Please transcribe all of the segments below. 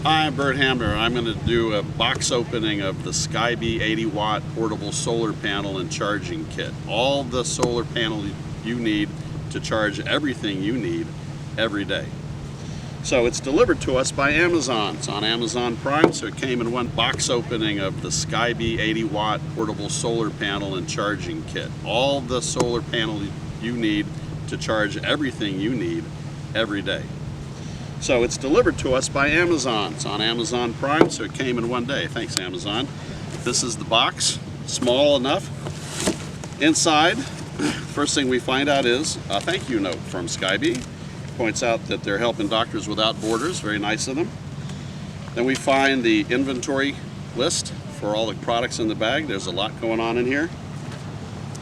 Hi, I'm Bert Hamner. I'm going to do a box opening of the Skybee 80-watt portable solar panel and charging kit. All the solar panel you need to charge everything you need every day. So it's delivered to us by Amazon. It's on Amazon Prime, so it came in one box opening of the Skybee 80-watt portable solar panel and charging kit. All the solar panel you need to charge everything you need every day. So it's delivered to us by Amazon. It's on Amazon Prime, so it came in one day. Thanks, Amazon. This is the box, small enough. Inside, first thing we find out is a thank you note from Skybee. Points out that they're helping Doctors Without Borders. Very nice of them. Then we find the inventory list for all the products in the bag. There's a lot going on in here.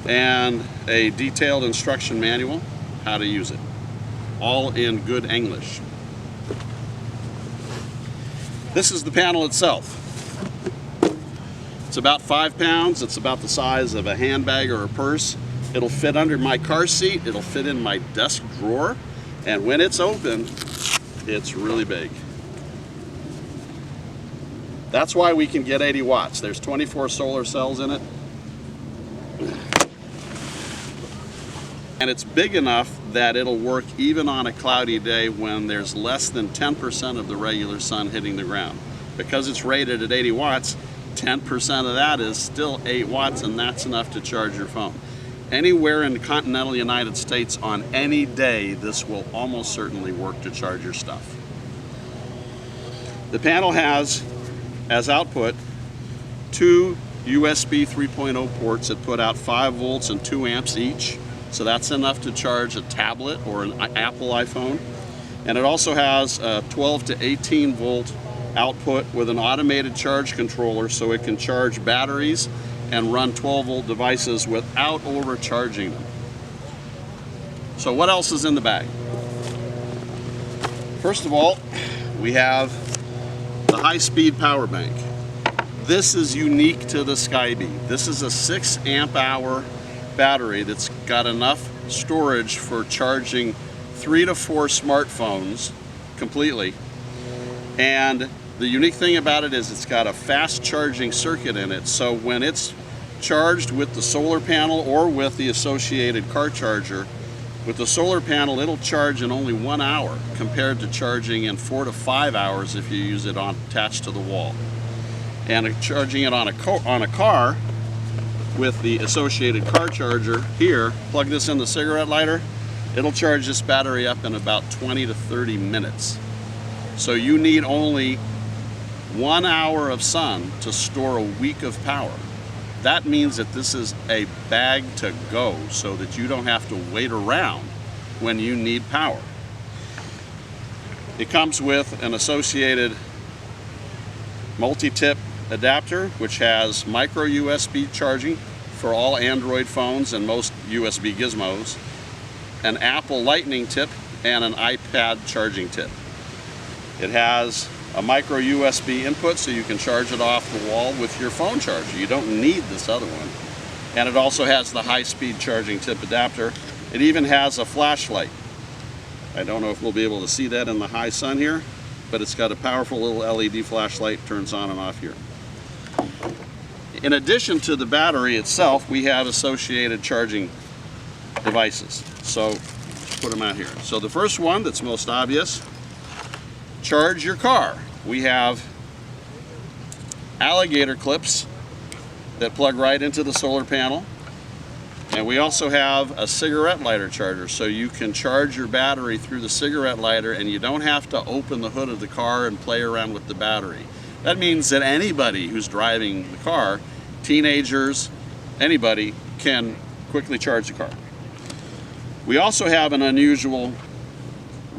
And a detailed instruction manual, how to use it. All in good English. This is the panel itself. It's about 5 pounds. It's about the size of a handbag or a purse. It'll fit under my car seat. It'll fit in my desk drawer. And when it's open, it's really big. That's why we can get 80 watts. There's 24 solar cells in it. And it's big enough that it'll work even on a cloudy day when there's less than 10% of the regular sun hitting the ground. Because it's rated at 80 watts, 10% of that is still 8 watts, and that's enough to charge your phone. Anywhere in the continental United States on any day, this will almost certainly work to charge your stuff. The panel has, as output, 2 USB 3.0 ports that put out 5 volts and 2 amps each. So that's enough to charge a tablet or an Apple iPhone. And it also has a 12 to 18 volt output with an automated charge controller, so it can charge batteries and run 12 volt devices without overcharging them. So what else is in the bag? First of all, we have the high-speed power bank. This is unique to the Skybee. This is a 6 amp hour battery that's got enough storage for charging 3 to 4 smartphones completely. And the unique thing about it is it's got a fast charging circuit in it, so when it's charged with the solar panel or with the associated car charger, with the solar panel it'll charge in only 1 hour compared to charging in 4 to 5 hours if you use it attached to the wall. And charging it on a car with the associated car charger here, plug this in the cigarette lighter, it'll charge this battery up in about 20 to 30 minutes. So you need only 1 hour of sun to store a week of power. That means that this is a bag to go, so that you don't have to wait around when you need power. It comes with an associated multi-tip adapter, which has micro USB charging for all Android phones and most USB gizmos, an Apple Lightning tip, and an iPad charging tip. It has a micro USB input, so you can charge it off the wall with your phone charger. You don't need this other one. And it also has the high-speed charging tip adapter. It even has a flashlight. I don't know if we'll be able to see that in the high sun here, but it's got a powerful little LED flashlight, turns on and off here. In addition to the battery itself, we have associated charging devices. So put them out here. So the first one that's most obvious, charge your car. We have alligator clips that plug right into the solar panel. And we also have a cigarette lighter charger, so you can charge your battery through the cigarette lighter and you don't have to open the hood of the car and play around with the battery. That means that anybody who's driving the car, teenagers, anybody, can quickly charge the car. We also have an unusual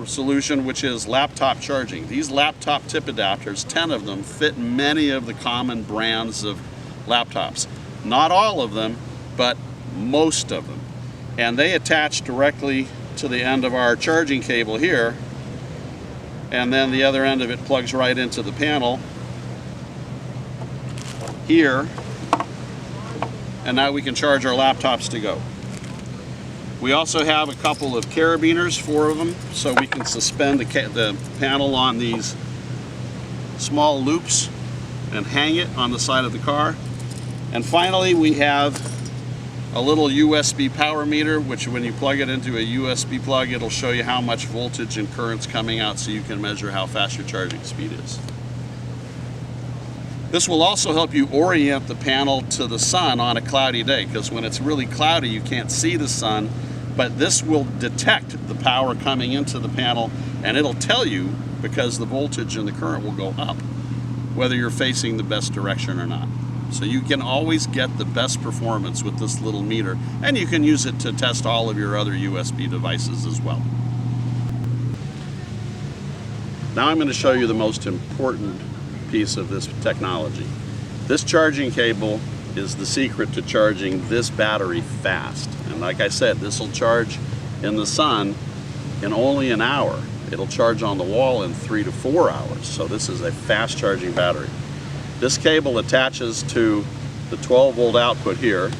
solution, which is laptop charging. These laptop tip adapters, 10 of them, fit many of the common brands of laptops. Not all of them, but most of them. And they attach directly to the end of our charging cable here, and then the other end of it plugs right into the panel here, and now we can charge our laptops to go. We also have a couple of carabiners, 4 of them, so we can suspend the panel on these small loops and hang it on the side of the car. And finally, we have a little USB power meter, which when you plug it into a USB plug, it'll show you how much voltage and current's coming out so you can measure how fast your charging speed is. This will also help you orient the panel to the sun on a cloudy day, because when it's really cloudy you can't see the sun, but this will detect the power coming into the panel and it'll tell you, because the voltage and the current will go up, whether you're facing the best direction or not. So you can always get the best performance with this little meter, and you can use it to test all of your other USB devices as well. Now I'm going to show you the most important piece of this technology. This charging cable is the secret to charging this battery fast. And like I said, this will charge in the sun in only an hour. It'll charge on the wall in 3 to 4 hours. So this is a fast charging battery. This cable attaches to the 12-volt output here.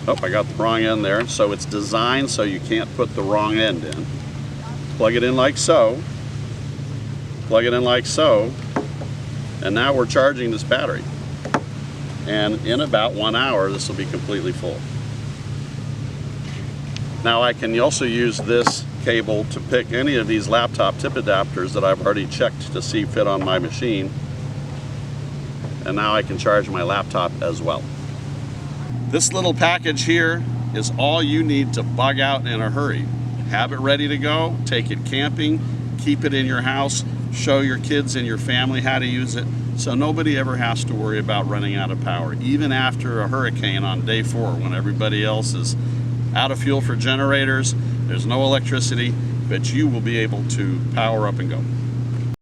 Oh, I got the wrong end there. So it's designed so you can't put the wrong end in. Plug it in like so. Plug it in like so. And now we're charging this battery. And in about 1 hour, this will be completely full. Now I can also use this cable to pick any of these laptop tip adapters that I've already checked to see fit on my machine. And now I can charge my laptop as well. This little package here is all you need to bug out in a hurry. Have it ready to go, take it camping, keep it in your house, show your kids and your family how to use it, so nobody ever has to worry about running out of power, even after a hurricane on day 4 when everybody else is out of fuel for generators, there's no electricity, but you will be able to power up and go.